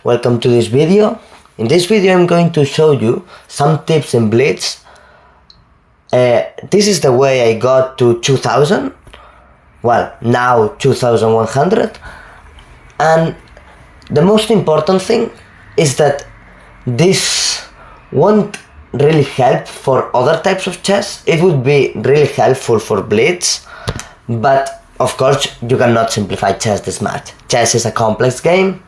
welcome to this video. In this video I'm going to show you some tips in Blitz. This is the way I got to 2000, well now 2100, and the most important thing is that this won't really help for other types of chess. It would be really helpful for Blitz, but of course you cannot simplify chess this much. Chess is a complex game.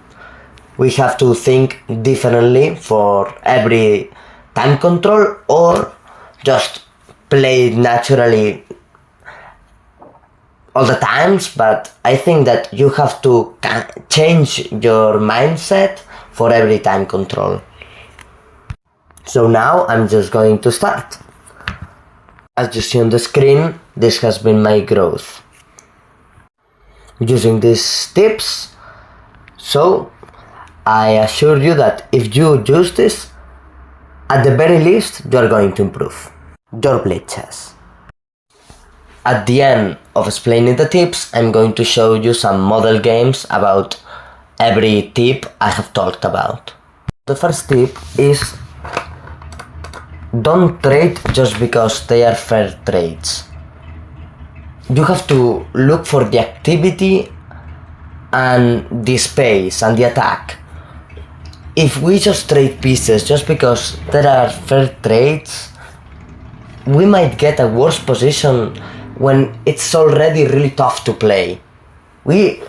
We have to think differently for every time control, or just play naturally all the times, but I think that you have to change your mindset for every time control. So now I'm just going to start. As you see on the screen, this has been my growth using these tips. So I assure you that if you use this, at the very least you are going to improve your Blitz chess. At the end of explaining the tips, I'm going to show you some model games about every tip I have talked about. The first tip is don't trade just because they are fair trades. You have to look for the activity and the space and the attack. If we just trade pieces just because there are fair trades, we might get a worse position when it's already really tough to play. We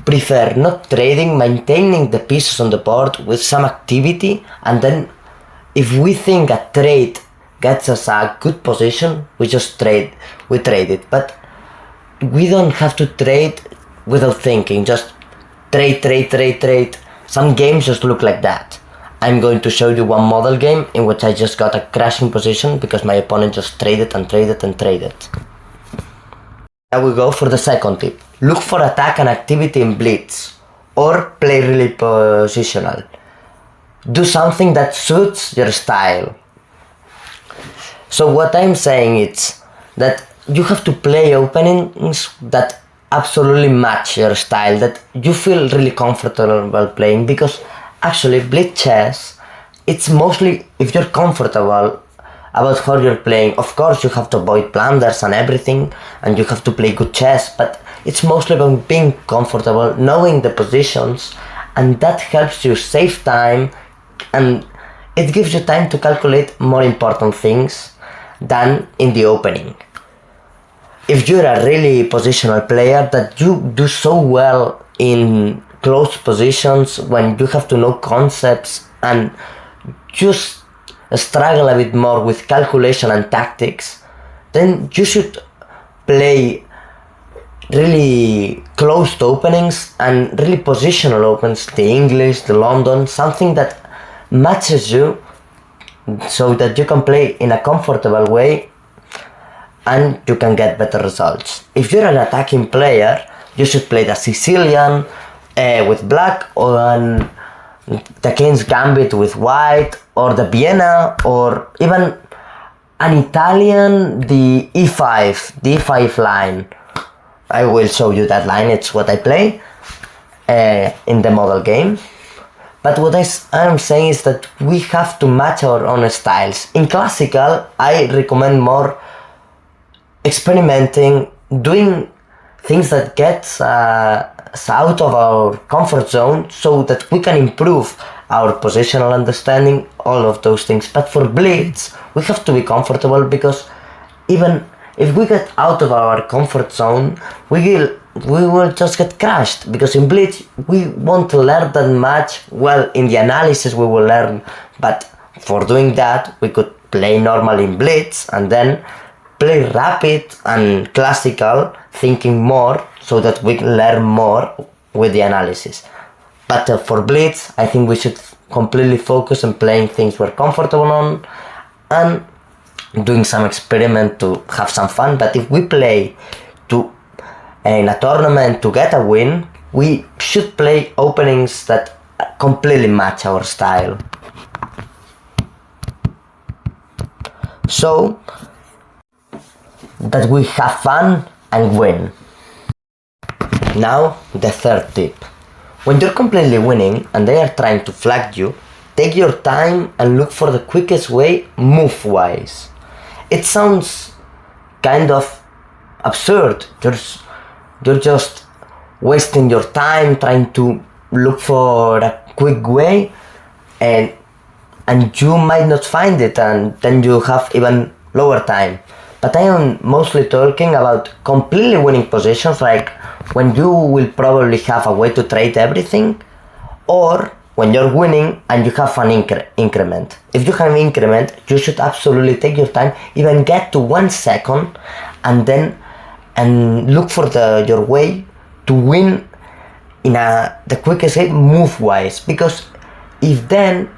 prefer not trading, maintaining the pieces on the board with some activity, and then if we think a trade gets us a good position, we trade it. But we don't have to trade without thinking, just trade. Some games just look like that. I'm going to show you one model game in which I just got a crashing position because my opponent just traded. Now we go for the second tip. Look for attack and activity in Blitz, or play really positional. Do something that suits your style. So what I'm saying is that you have to play openings that absolutely match your style, that you feel really comfortable while playing, because actually Blitz chess, it's mostly if you're comfortable about how you're playing. Of course you have to avoid blunders and everything, and you have to play good chess, but it's mostly about being comfortable, knowing the positions, and that helps you save time, and it gives you time to calculate more important things than in the opening. If you're a really positional player, that you do so well in close positions when you have to know concepts and just struggle a bit more with calculation and tactics, then you should play really closed openings and really positional opens, the English, the London, something that matches you so that you can play in a comfortable way and you can get better results. If you're an attacking player, you should play the Sicilian with black, or the King's Gambit with white, or the Vienna, or even an Italian, the E5 line. I will show you that line, it's what I play in the model game. But what I'm saying is that we have to match our own styles. In classical, I recommend more experimenting, doing things that gets us out of our comfort zone so that we can improve our positional understanding, all of those things. But for Blitz, we have to be comfortable, because even if we get out of our comfort zone, we will just get crushed, because in Blitz we won't learn that much. Well, in the analysis we will learn, but for doing that we could play normal in Blitz and then play rapid and classical, thinking more, so that we can learn more with the analysis. But for Blitz, I think we should completely focus on playing things we're comfortable on and doing some experiment to have some fun. But if we play in a tournament to get a win, we should play openings that completely match our style. So that we have fun and win. Now the third tip. When you're completely winning and they are trying to flag you, take your time and look for the quickest way move-wise. It sounds kind of absurd. You're just wasting your time trying to look for a quick way, and you might not find it, and then you have even lower time. But I am mostly talking about completely winning positions, like when you will probably have a way to trade everything, or when you're winning and you have an increment. If you have an increment, you should absolutely take your time, even get to 1 second, and look for your way to win in the quickest way move-wise. Because if then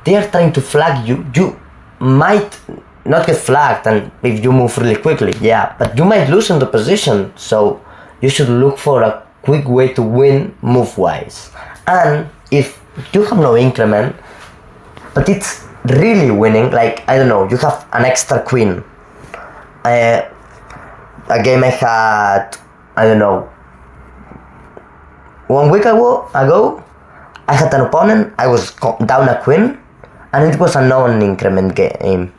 they are trying to flag you, you might not get flagged, and if you move really quickly, yeah, but you might lose in the position. So you should look for a quick way to win move-wise. And if you have no increment, but it's really winning, like, I don't know, you have an extra queen. A game I had, I don't know, 1 week ago, I had an opponent, I was down a queen, and it was a non-increment game.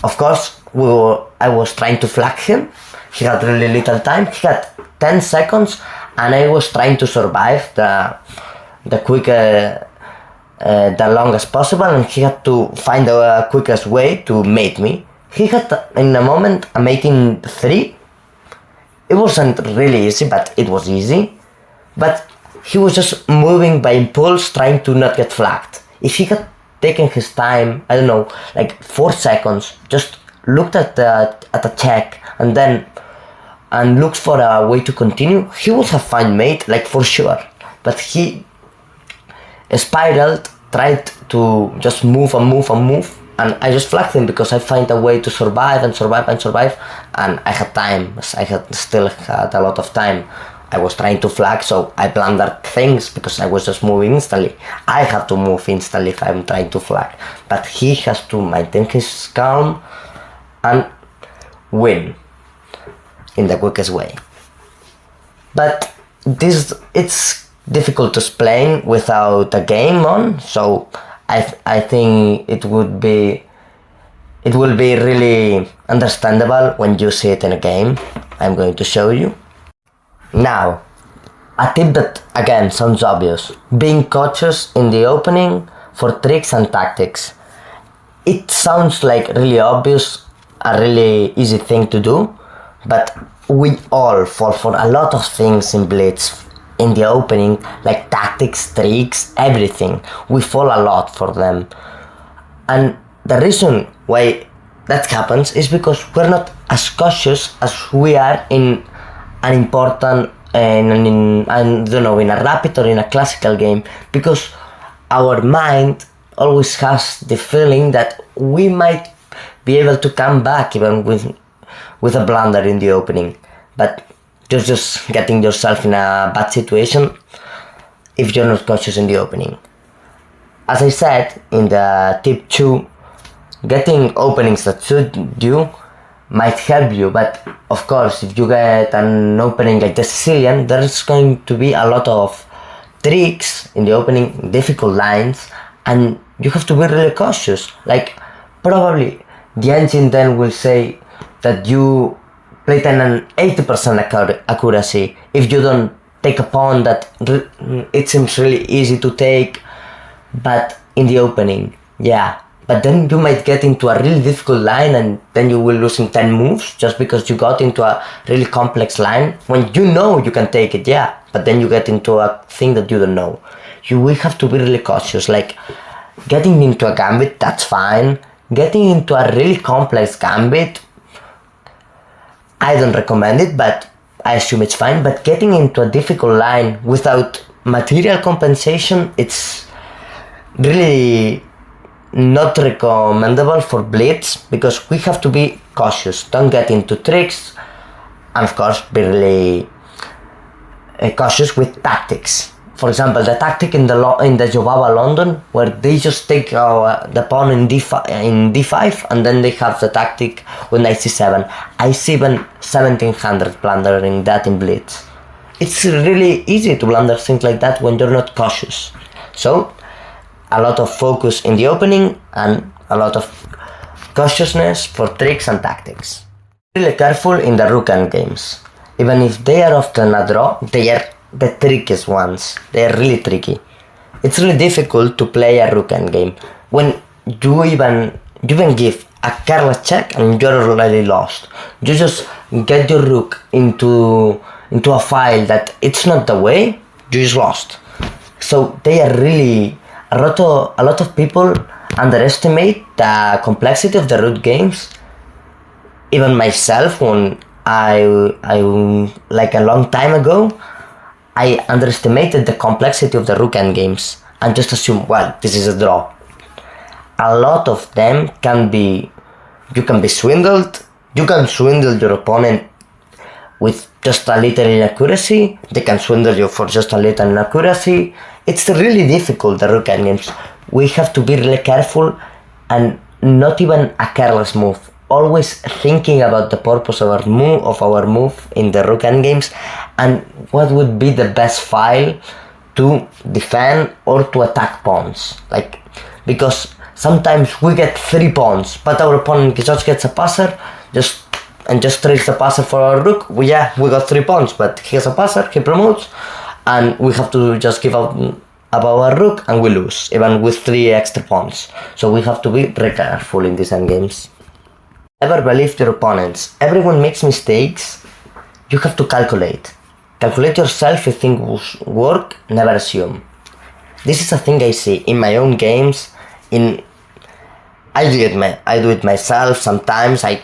Of course, I was trying to flag him. He had really little time. He had 10 seconds, and I was trying to survive the longest possible, and he had to find the quickest way to mate me. He had, in a moment, a mate in 3. It wasn't really easy, but it was easy. But he was just moving by impulse, trying to not get flagged. If he had taken his time, I don't know, like 4 seconds, just looked at the check and looked for a way to continue, he would have found mate, like, for sure. But he spiraled, tried to just move, and I just flagged him because I find a way to survive, and I had time. I still had a lot of time. I was trying to flag, so I blundered things because I was just moving instantly. I have to move instantly if I'm trying to flag, but he has to maintain his calm and win in the quickest way. But it's difficult to explain without a game on, so I think it will be really understandable when you see it in a game. I'm going to show you. Now, a tip that again sounds obvious: being cautious in the opening for tricks and tactics. It sounds like really obvious, a really easy thing to do, but we all fall for a lot of things in Blitz in the opening, like tactics, tricks, everything. We fall a lot for them. And the reason why that happens is because we're not as cautious as we are in an important, in a rapid or in a classical game, because our mind always has the feeling that we might be able to come back even with a blunder in the opening. But you're just getting yourself in a bad situation if you're not cautious in the opening. As I said in the tip 2, getting openings that suit you might help you, but of course if you get an opening like the Sicilian, there's going to be a lot of tricks in the opening, difficult lines, and you have to be really cautious. Like, probably the engine then will say that you played an 80% accuracy if you don't take a pawn that it seems really easy to take, but in the opening, yeah. But then you might get into a really difficult line, and then you will lose in 10 moves just because you got into a really complex line when you know you can take it, yeah. But then you get into a thing that you don't know. You will have to be really cautious. Like, getting into a gambit, that's fine. Getting into a really complex gambit, I don't recommend it, but I assume it's fine. But getting into a difficult line without material compensation, it's really not recommendable for Blitz, because we have to be cautious. Don't get into tricks, and of course be really cautious with tactics. For example, the tactic in the Jobaba London, where they just take the pawn in d5, and then they have the tactic with knight c7. I see even 1700 blundering that in Blitz. it's really easy to blunder things like that when you're not cautious. So, a lot of focus in the opening and a lot of cautiousness for tricks and tactics. Really careful in the rook games. Even if they are often a draw, they are the trickiest ones. They are really tricky. It's really difficult to play a rook game when you even give a careless check and you're already lost. You just get your rook into a file that it's not the way, you just lost. So they are really a lot of people underestimate the complexity of the root games. Even myself, when I like a long time ago, I underestimated the complexity of the rook games and just assumed, well, this is a draw. A lot of them you can be swindled. You can swindle your opponent with just a little inaccuracy. They can swindle you for just a little inaccuracy. It's really difficult, the rook games. We have to be really careful and not even a careless move. Always thinking about the purpose of our move in the rook games and what would be the best file to defend or to attack pawns. Like, because sometimes we get 3 pawns, but our opponent just gets a passer, just trades the passer for our rook. We got 3 pawns, but he has a passer, he promotes, and we have to just give out about our rook and we lose, even with 3 extra pawns. So we have to be very careful in these endgames. Never believe your opponents. Everyone makes mistakes. You have to calculate. Calculate yourself if things work, never assume. This is a thing I see in my own games. I do it myself. Sometimes I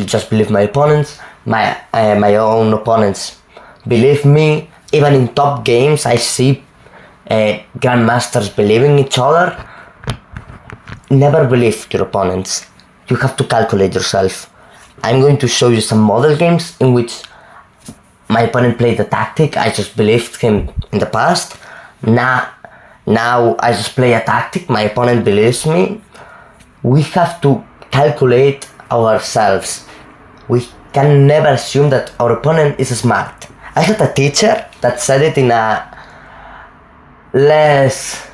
just believe my opponents. My own opponents believe me. Even in top games, I see grandmasters believing each other. Never believe your opponents. You have to calculate yourself. I'm going to show you some model games in which my opponent played a tactic. I just believed him in the past. Now I just play a tactic. My opponent believes me. We have to calculate ourselves. We can never assume that our opponent is smart. I had a teacher that said it in a less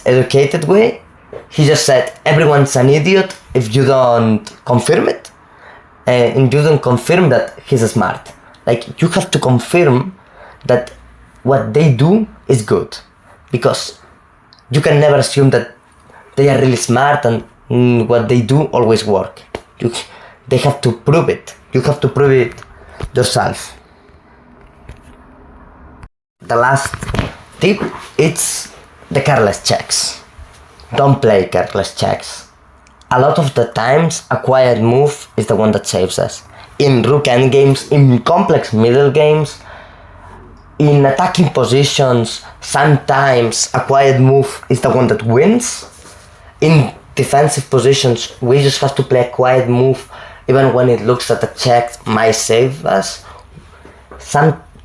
educated way. He just said everyone's an idiot if you don't confirm it, and you don't confirm that he's smart. Like, you have to confirm that what they do is good, because you can never assume that they are really smart and what they do always work. They have to prove it. You have to prove it yourself. The last tip, it's the careless checks. Don't play careless checks. A lot of the times, a quiet move is the one that saves us. In rook games, in complex middle games, in attacking positions, sometimes a quiet move is the one that wins. In defensive positions, we just have to play a quiet move, even when it looks that a check might save us.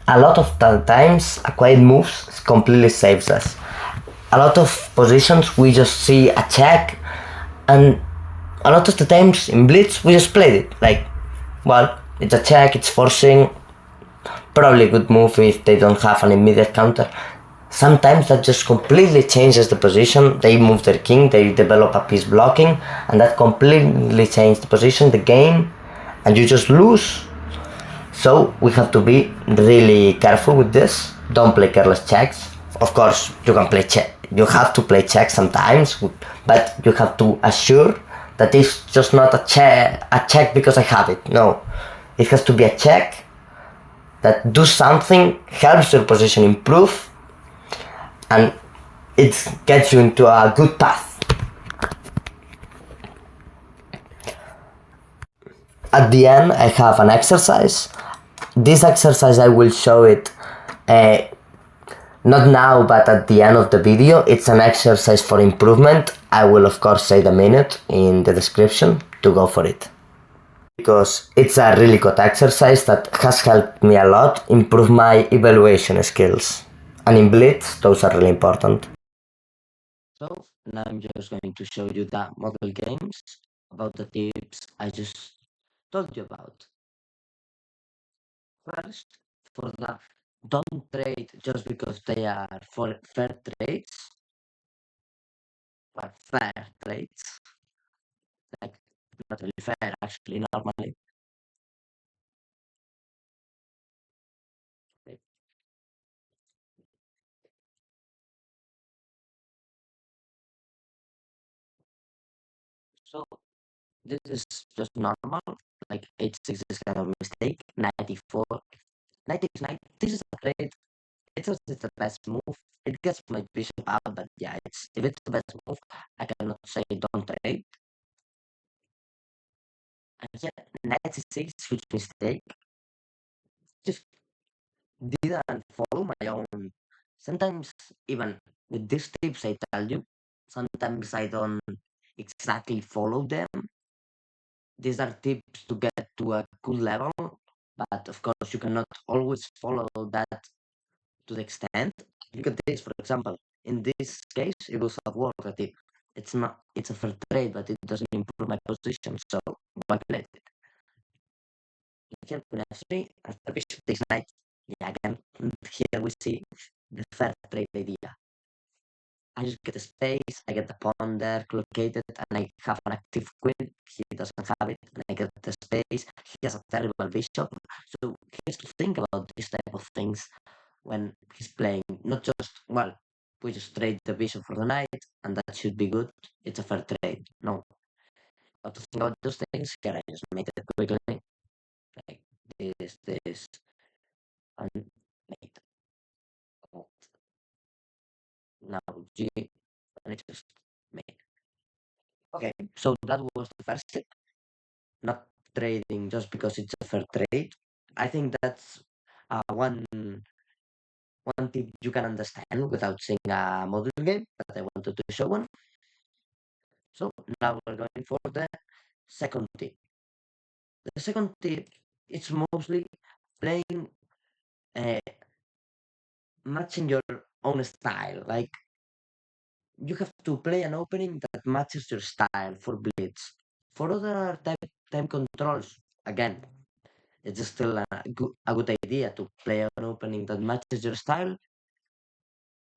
A lot of the times, a quiet move completely saves us. A lot of positions we just see a check, and a lot of the times in Blitz we just played it. Like, well, it's a check, it's forcing, probably a good move if they don't have an immediate counter. Sometimes that just completely changes the position. They move their king, they develop a piece blocking, and that completely changes the position, the game, and you just lose. So we have to be really careful with this. Don't play careless checks. Of course, you can play check. You have to play check sometimes, but you have to assure that it's just not a check because I have it. No, it has to be a check that do something, helps your position improve, and it gets you into a good path. At the end, I have an exercise. This exercise I will show it not now, but at the end of the video. It's an exercise for improvement. I will of course say the minute in the description to go for it, because it's a really good exercise that has helped me a lot improve my evaluation skills, and in Blitz those are really important. So now I'm just going to show you the model games about the tips I just told you about. First, for the don't trade just because they are for fair trades, or fair trades, like not really fair actually normally. Like, so this is just normal. Like h6 is kind of mistake. 94. 99. This is a trade. It's the best move. It gets my bishop out, but yeah, it's if it's the best move, I cannot say don't trade. And yeah, 96 huge mistake. Just didn't follow my own. Sometimes even with these tips I tell you, sometimes I don't exactly follow them. These are tips to get to a good level, but of course you cannot always follow that to the extent. Look at this, for example. In this case, it was a work tip. It's not. It's a fair trade, but it doesn't improve my position. So why play it? Here, queen f3, after bishop takes knight. Yeah, again, here we see the fair trade idea. I just get a space, I get the pawn there located, and I have an active queen. He doesn't have it, and I get the space. He has a terrible bishop. So he has to think about this type of things when he's playing. Not just, well, we just trade the bishop for the knight, and that should be good. It's a fair trade. No. How to think about those things? Here I just made it quickly. Like this, and made it. Now G, and it just made. Okay, so that was the first tip. Not trading just because it's a fair trade. I think that's one tip you can understand without seeing a model game, but I wanted to show one. So now we're going for the second tip. The second tip is mostly playing, uh, matching your own style. Like you have to play an opening that matches your style for blitz. For other time controls, again, it's still a good idea to play an opening that matches your style,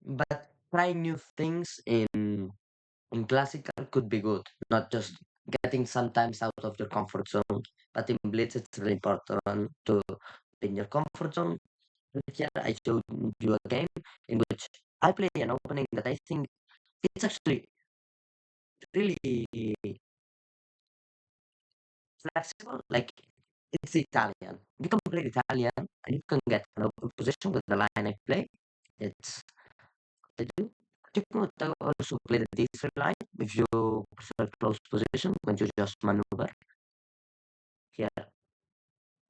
but try new things in classical could be good, not just getting sometimes out of your comfort zone. But in blitz, it's really important to be in your comfort zone. Here, I showed you a game in which I play an opening that I think it's actually really flexible. Like it's Italian. You can play Italian and you can get an open position with the line I play. It's I do. You could also play the D3 line if you prefer close position when you just maneuver. Here,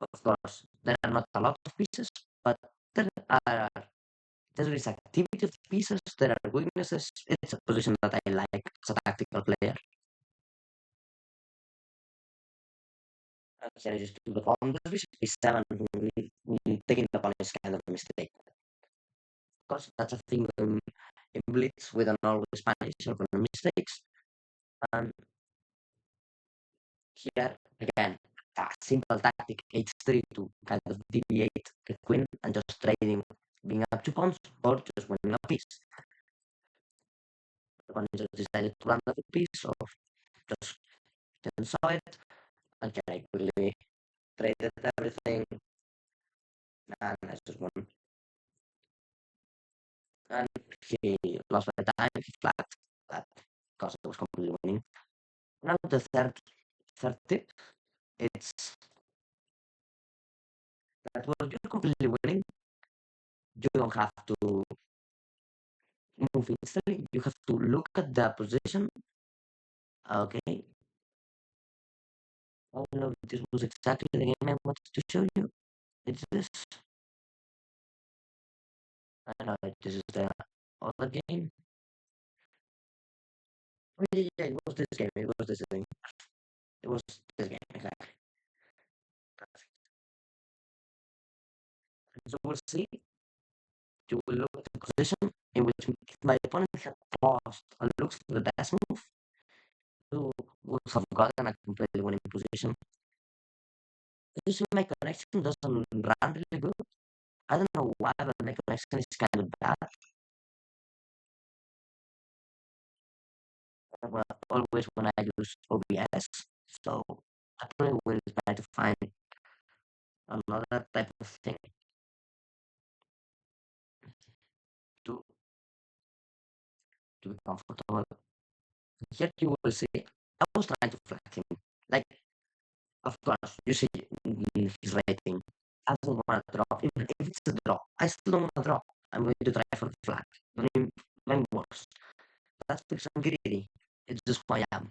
of course, there are not a lot of pieces, but there are there is activity of pieces, there are weaknesses. It's a position that I like as a tactical player. Here I just do the pawn. The bishop is 7. Taking the pawn is kind of a mistake. Of course, that's a thing in Blitz. We don't always punish our mistakes. And here, again, a simple tactic h3 to kind of deviate the queen and just trading, being up 2 pawns or just winning a piece. The one just decided to run the piece, or just didn't saw it, and here I quickly traded everything, and I just won. And he lost my time, he flat, but because I was completely winning. Now the third tip, it's that when you're completely winning, you don't have to move instantly. You have to look at the position. Okay, I don't know if this was exactly the game I wanted to show you. It's this. I know this is the other game. Oh, yeah, yeah, it was this game. It was this thing. It was this game, exactly. Perfect. So we'll see. You will look at the position in which my opponent had paused and looks for the best move. You would have gotten a completely winning position. You see, my connection doesn't run really good. I don't know why, but my connection is kind of bad. Well, always when I use OBS, so I probably will try to find another type of thing to be comfortable. Here you will see, I was trying to flag him. Like, of course, you see his rating. I don't want to draw. Even if it's a draw, I still don't want to draw. I'm going to try for the flag. I'm worse. That's because I'm greedy. It's just who I am.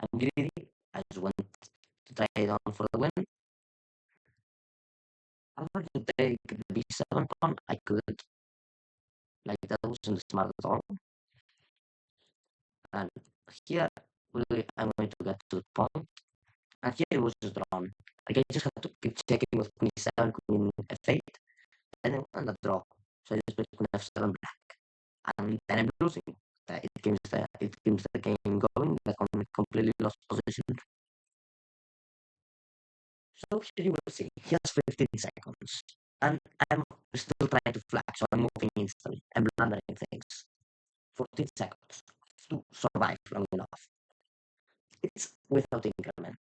I'm greedy. I just want to try it on for the win. I wanted to take the B7 pawn. I could. Like, that wasn't smart at all. And here, really, I'm going to get to the point. And here it was just drawn. Like, I just had to keep checking with queen e7, queen f8, and then on the draw. So I just put queen f7 black. And then I'm losing. It keeps the game going, like on a completely lost position. So here you will see, he has 15 seconds. And I'm still trying to flag, so I'm moving instantly. I'm blundering things. 14 seconds to survive long enough. It's without increment.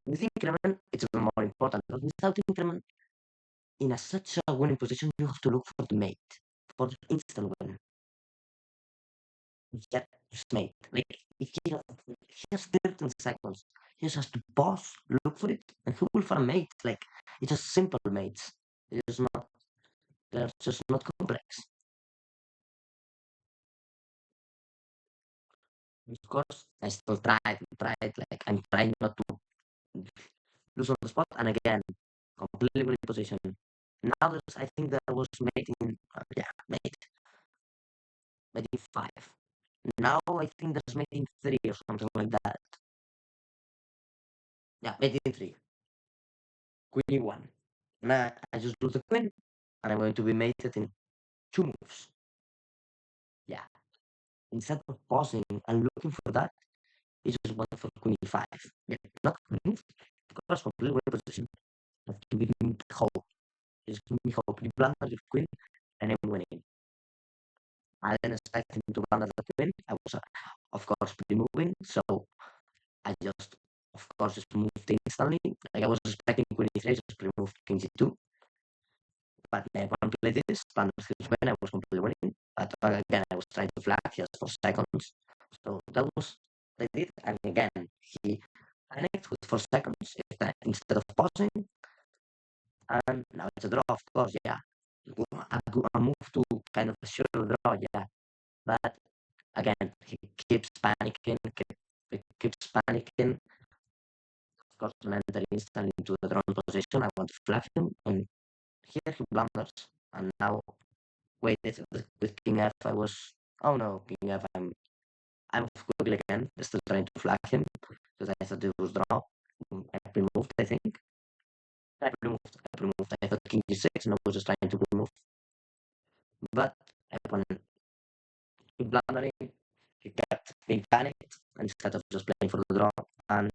With increment, it's even more important, but without increment, in such a winning position, you have to look for the mate, for the instant win. Get just mate. Like, if he has 13 seconds, he just has to pause, look for it, and he will find a mate. Like, it's just simple mates. It's not, they're just not complex. Of course, I still tried, like, I'm trying not to lose on the spot, and again, completely winning position. Now I think there was mate in, mate in 5. Now I think there's mate in 3 or something like that. Yeah, mate in 3. Queen e1. Now I just lose the queen, and I'm going to be mated in 2 moves. Yeah. Instead of pausing and looking for that, he just went for queen e5. Yeah, not move, of course, completely winning position. Have to give me hope. Just give me hope. You blunder your queen, and I'm winning. I didn't expect him to blunder the queen. I was, of course, pre-moving, so I just, of course, just moved instantly. Like, I was expecting queen e3, just pre-moved king g2. But when I played this, blunder his queen, I was completely winning. But again, I was trying to flag just for seconds. So that was what I did. And again, he panicked with 4 seconds instead of pausing. And now it's a draw, of course, yeah. A move to kind of a sure draw, yeah. But again, he keeps panicking, keeps panicking. Of course, when I enter instantly into the drawn position, I want to flag him, and here he blunders. And now, wait, with king f, I was, oh no, king f, I'm quickly again, still trying to flag him, because I thought it was draw. I removed, I think. I thought king g6, and I was just trying to remove. But when he blundering, he kept being panicked instead of just playing for the draw. And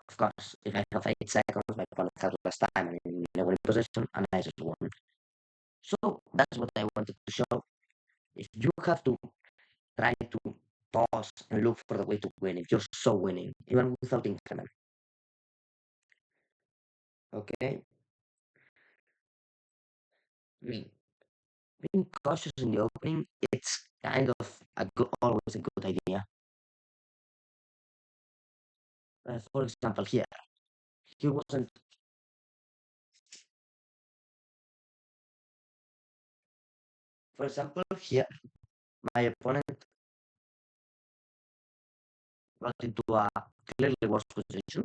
of course, if I have 8 seconds, my opponent has less time and in a winning position, and I just won. So that's what I wanted to show. If you have to try to pause and look for the way to win, if you're so winning, even without increment. Okay? I mean, being cautious in the opening, it's kind of always a good idea. For example, here, he wasn't. For example, here, my opponent got into a clearly worse position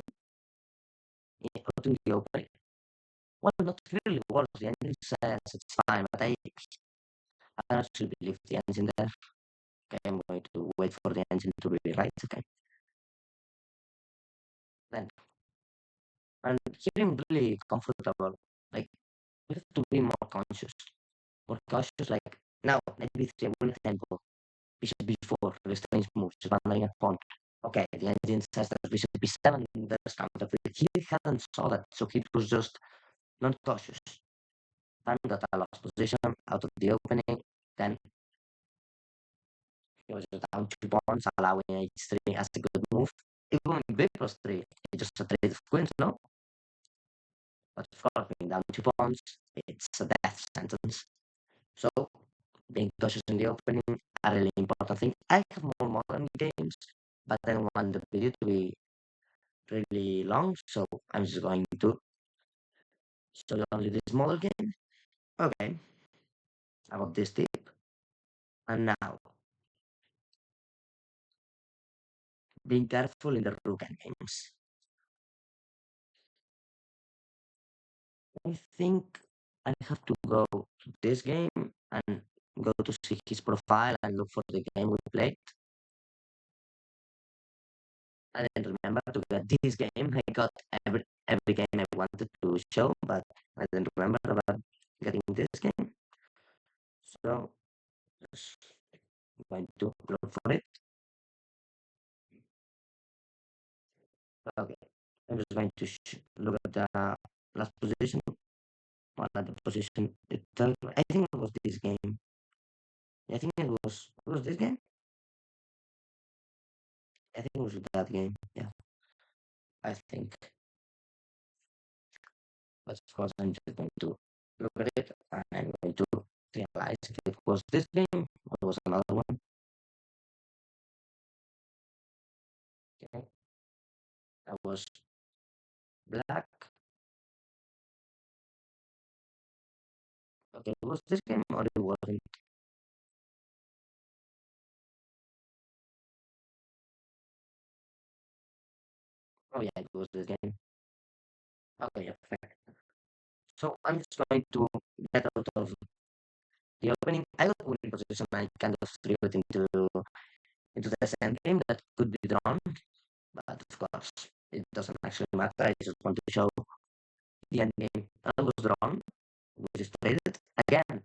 in the opening. Well, not really worse. The engine says it's fine, but I actually believe the engine there. Okay, I'm going to wait for the engine to be right. Okay. Then, and here I'm really comfortable. Like, we have to be more conscious. More cautious, like, now, maybe 3 win tempo. Bishop b4, the strange moves, abandoning a pawn. Okay, the engine says that bishop b7, there's counter. He hadn't saw that, so he was just not cautious. Pan got a lost position out of the opening. Then he was down 2 pawns, allowing h3 as a good move. Even with b plus 3, he just a trade of queens, no? But of course, being down 2 pawns, it's a death sentence. So, being cautious in the opening, a really important thing. I have more modern games, but I don't want the video to be really long, so I'm just going to show you only this model game. Okay, about this tip. And now, being careful in the rook games. I think I have to go to this game and go to see his profile and look for the game we played. I didn't remember to get this game. I got every game I wanted to show, but I didn't remember about getting this game. So just going to look for it. Okay, I'm just going to look at the last position. Well, at the position itself. I think it was this game. I think it was this game. I think it was that game. Yeah, I think. But of course, I'm just going to look at it and I'm going to realize if it was this game or it was another one. Okay, that was black. Okay, it was this game or it wasn't. Oh yeah, it was this game. Okay, yeah, perfect. So I'm just going to get out of the opening. I got winning position. I kind of threw it into the same game that could be drawn, but of course it doesn't actually matter. I just want to show the end game. I was drawn, which is traded again.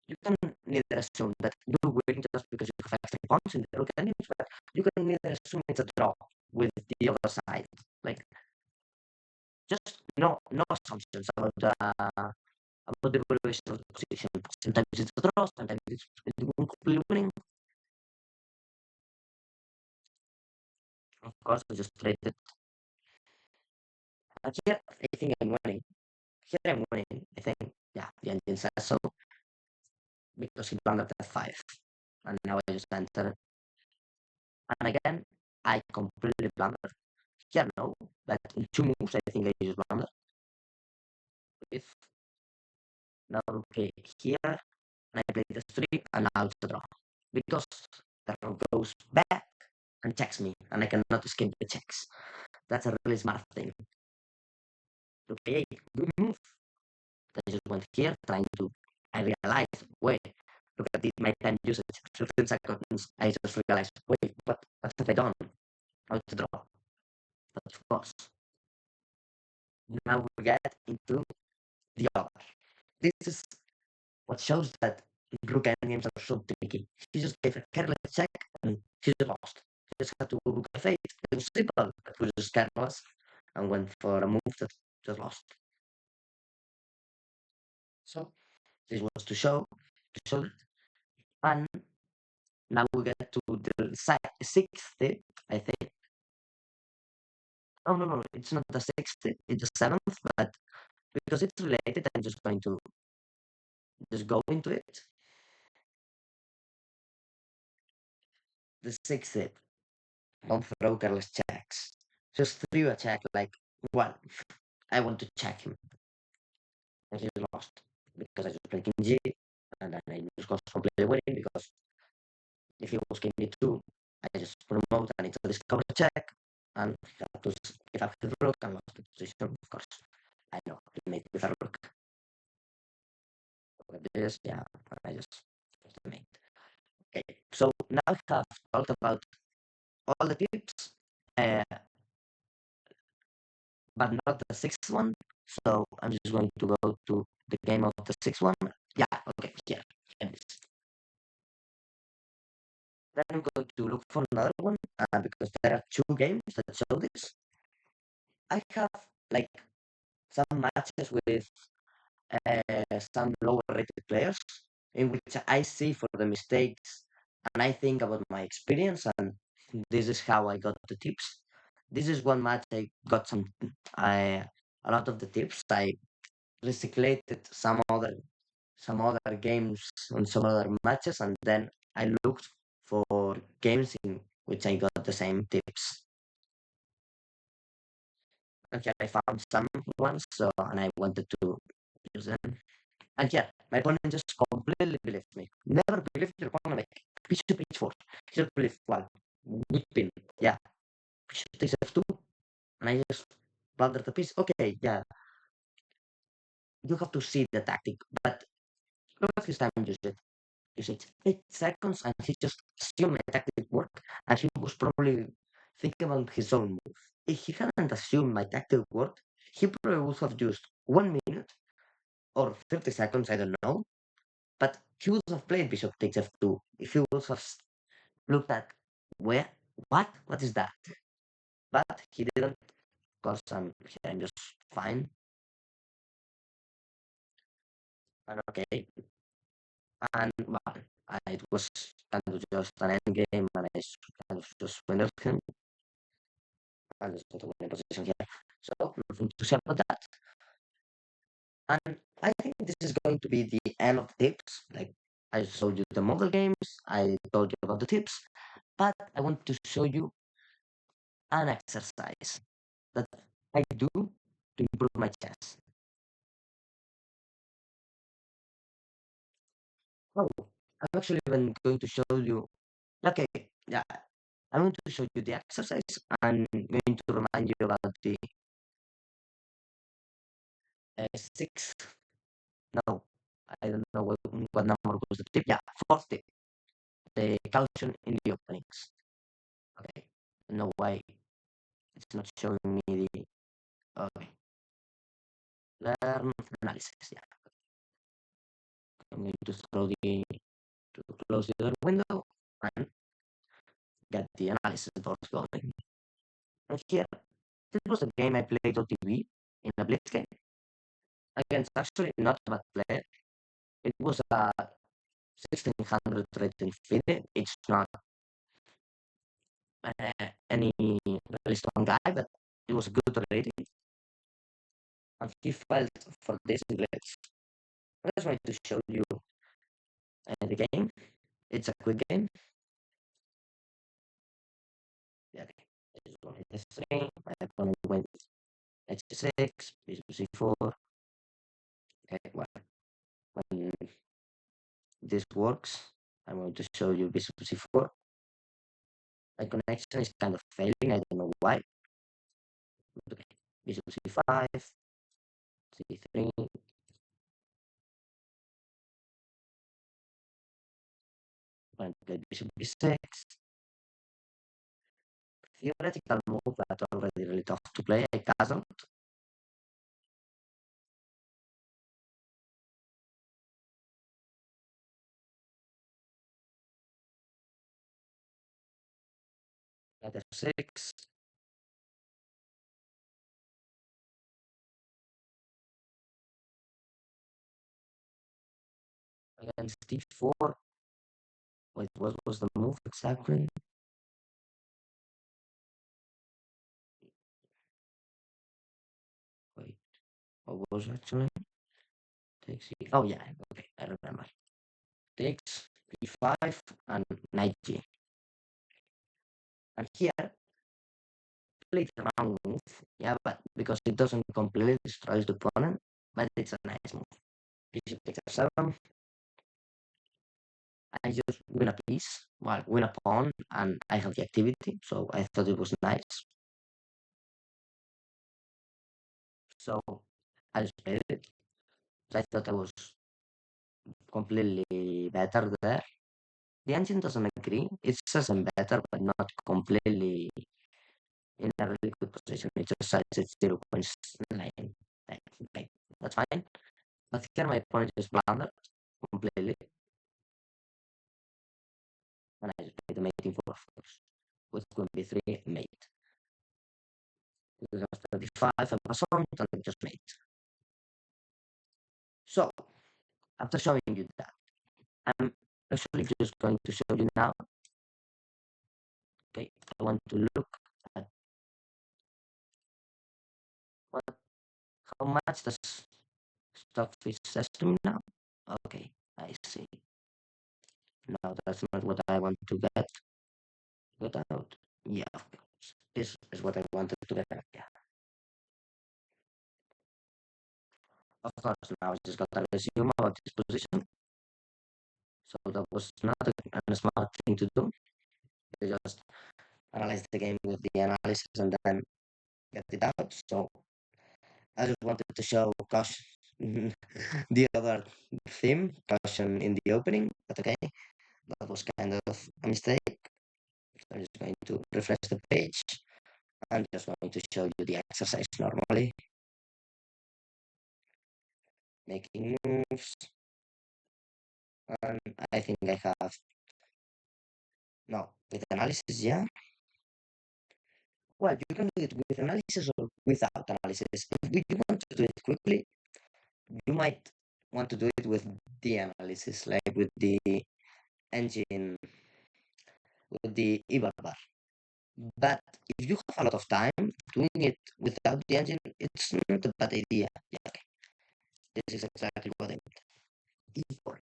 You can neither assume that you win just because you have extra points in the rook games, but you can neither assume it's a draw with the other side. Like just no assumptions about the evaluation of the position. Sometimes it's a draw, sometimes it's completely winning. Of course, I just traded. And here, I think I'm winning. Here I'm winning. I think, yeah, the engine says so because he blundered at 5. And now I just enter. And again, I completely blundered. Here, no, but in 2 moves, I think I just blundered. With now, okay, here, and I play this 3, and now it's a draw. Because the rook goes back and checks me, and I cannot escape the checks. That's a really smart thing. Okay, good move. I just went here trying to. I realized, wait, look at this, my time usage, 15 seconds. I just realized, wait, what have I done? Now it's a draw. But of course, now we get into the other. This is what shows that rook games are so tricky. She just gave a careless check and she just lost. She just had to rook f8. It was simple, but we just careless and went for a move that just lost. So this was to show that. And now we get to the sixth tip, I think. Oh no, it's not the sixth tip, it's the seventh, but because it's related, I'm just going to just go into it. The sixth tip, don't throw careless checks. Just throw a check like, well, I want to check him. And he's lost because I just played king g, and then I just got completely winning because if he was king d2, I just promote and it's a discover check, and that was if I had the rook and lost the position, of course. I know, he made with a rook. Look at this, yeah, I just made. Okay, so now I have talked about all the tips, uh, but not the sixth one. So I'm just going to go to the game of the sixth one. Yeah, okay, here it is. Then I'm going to look for another one because there are 2 games that show this. I have like some matches with some lower rated players in which I see for the mistakes and I think about my experience and this is how I got the tips. This is one match I got I a lot of the tips. I recycled some other games and some other matches and then I looked for games in which I got the same tips. Okay, I found some ones, so and I wanted to use them. And yeah, my opponent just completely believed me. Never believed your opponent like bishop h4. He just believed, well, good pin. Yeah, bishop takes f2, and I just blundered the piece. Okay, yeah, you have to see the tactic, but look at his time usage 8 seconds, and he just assumed my tactic work, and he was probably thinking about his own move. If he hadn't assumed my tactic work, he probably would have used 1 minute or 30 seconds, I don't know, but he would have played bishop takes f2 if he would have looked at where, what is that? But he didn't, because I'm just fine. And okay, and well, it was kind of just an end game, and I kind of just went him. And just got to win position here. So nothing to say about that. And I think this is going to be the end of the tips. Like I showed you the model games, I told you about the tips, but I want to show you an exercise that I do to improve my chess. Oh, I'm actually even going to show you. Okay, yeah, I'm going to show you the exercise. I'm going to remind you about the 6. No, I don't know what number was the tip. Yeah, fourth tip. The caution in the openings. Okay, no why it's not showing me the. Okay, learn analysis. Yeah, I'm going to to close the other window and get the analysis doors going. And here, this was a game I played on TV in a Blitz game against actually not a bad player. It was a 1600 rating FIDE. It's not any really strong guy, but it was a good rating. And he felt for this in Blitz. I just wanted to show you the game. It's a quick game. Yeah, okay. It's going to h3. My opponent went h6, bishop c4. Okay, well, when this works, I'm going to show you bishop c4. My connection is kind of failing. I don't know why. Okay, bishop c5, c3. When I play bishop b6. Theoretical move that already really tough to play. I castled. At f6. Against d4. Wait, what was the move exactly? Wait, what was actually? Takes e. Oh yeah, okay, I remember. Takes b5 and knight g. And here, played the wrong move. Yeah, but because it doesn't completely destroy the opponent, but it's a nice move. Bishop takes f7. I just win a piece, well, win a pawn, and I have the activity, so I thought it was nice. So I just played it. I thought I was completely better there. The engine doesn't agree. It says I'm better, but not completely in a really good position. It just says it's 0.9. Okay, that's fine. But here my opponent just blundered completely. And I just played the mating for first. With queen b3, mate. Because I was 35, I was on, and I just mate. So after showing you that, I'm actually just going to show you now. Okay, I want to look at what how much does stockfish says to me now. Okay, I see. No, that's not what I want to get out. Yeah, of course. This is what I wanted to get out. Yeah. Of course, now I just got to assume about this position. So that was not a smart thing to do. I just analyze the game with the analysis and then get it out. So I just wanted to show caution, the other theme, caution in the opening. But okay, that was kind of a mistake. So I'm just going to refresh the page. I'm just going to show you the exercise normally, making moves. And I think I have, no, with analysis, yeah. Well, you can do it with analysis or without analysis. If you want to do it quickly, you might want to do it with the analysis, like with the engine, with the eval bar. But if you have a lot of time, doing it without the engine, it's not a bad idea. Yeah, okay. This is exactly what I meant. E4.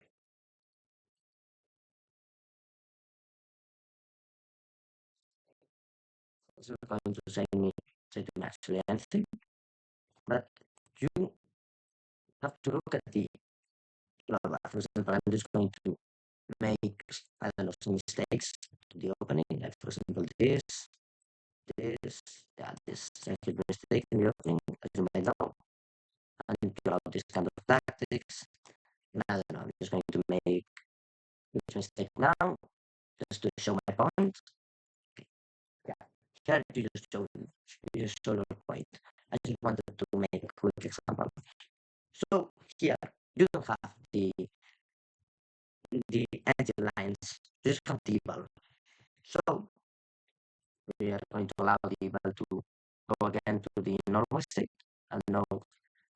It's not going to say to me actually anything, but you have to look at the eval bar. For example, I'm just going to make, I don't know, some mistakes to the opening, like for example this, yeah, this actually mistake in the opening, as you might know, and pull out this kind of tactics. And I don't know, I'm just going to make this mistake now, just to show my point. Okay. Yeah, here you just show your point. I just wanted to make a quick example. So here, you don't have the engine lines, you just have the eval. So we are going to allow the eval to go again to the normal state and know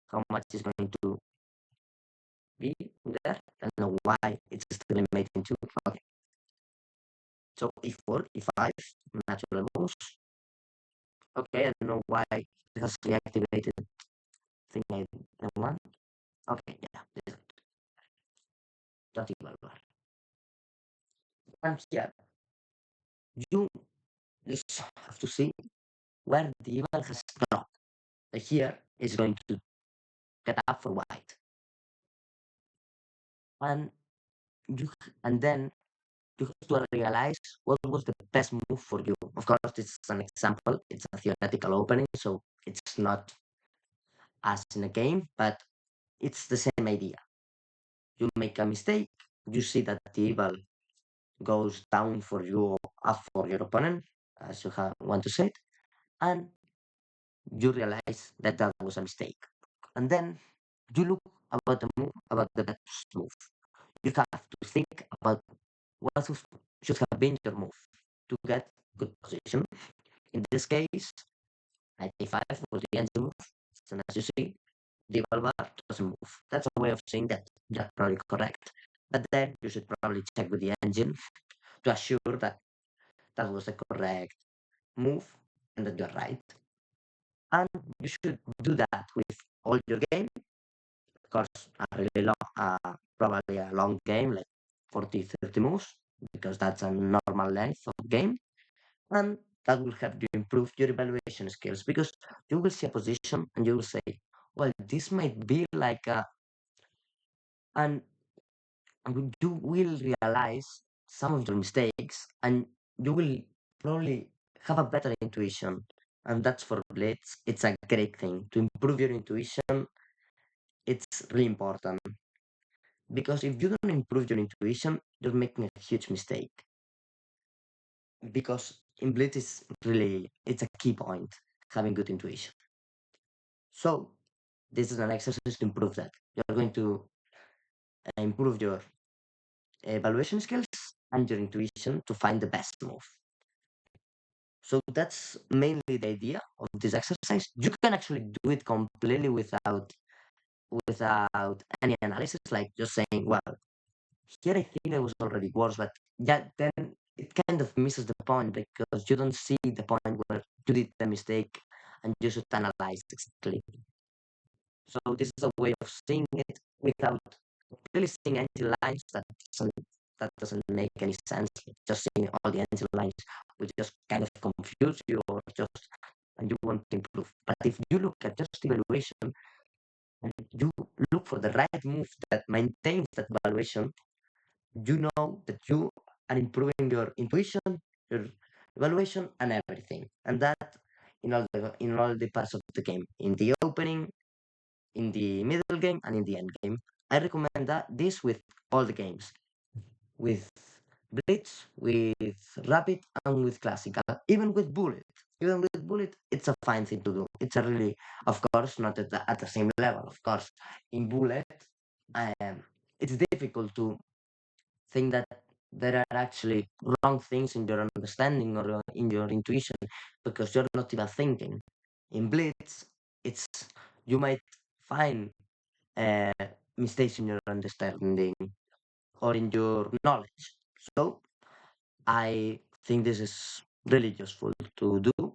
how much is going to be there and know why it's still mating 2. Okay, so e4, e5, natural moves. Okay, I don't know why it has reactivated thing I want. Okay, yeah, this is not eval bar. And here, you just have to see where the eval has dropped. Here is going to get up for white. And you and then you have to realize what was the best move for you. Of course, this is an example, it's a theoretical opening, so it's not as in a game, but it's the same idea. You make a mistake, you see that the eval goes down for you or up for your opponent, as you want to say it, and you realize that that was a mistake. And then you look about the move, about the best move. You have to think about what should have been your move to get good position. In this case, knight a5 was the engine move. And as you see, the eval bar doesn't move. That's a way of saying that you're probably correct. But then you should probably check with the engine to assure that that was the correct move and that you're right. And you should do that with all your game. Of course, a really long, probably a long game, like 40, 30 moves, because that's a normal length of game. And that will help you improve your evaluation skills because you will see a position and you will say, well, this might be like a, and you will realize some of your mistakes and you will probably have a better intuition. And that's for Blitz. It's a great thing to improve your intuition. It's really important because if you don't improve your intuition, you're making a huge mistake. Because in Blitz, it's a key point having good intuition. So this is an exercise to improve that. You're going to improve your evaluation skills and your intuition to find the best move. So that's mainly the idea of this exercise. You can actually do it completely without without any analysis, like just saying, well, here I think it was already worse, but yeah, then it kind of misses the point because you don't see the point where you did the mistake and you should analyze exactly. So this is a way of seeing it without really seeing empty lines that doesn't make any sense. Just seeing all the empty lines will just kind of confuse you or just and you want to improve. But if you look at just evaluation and you look for the right move that maintains that valuation, you know that you are improving your intuition, your evaluation, and everything. And that in all the parts of the game, in the opening, in the middle game, and in the end game. I recommend that this with all the games, with Blitz, with Rapid, and with Classical, even with Bullet. Even with Bullet, it's a fine thing to do. It's a really, of course, not at the same level. Of course, in Bullet, it's difficult to think that there are actually wrong things in your understanding or in your intuition because you're not even thinking. In Blitz, it's you might find uh, mistakes in your understanding or in your knowledge. So I think this is really useful to do,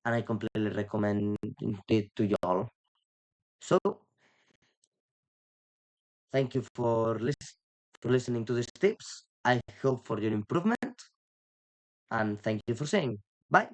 and I completely recommend it to y'all. So thank you for listening to these tips. I hope for your improvement, and thank you for saying bye.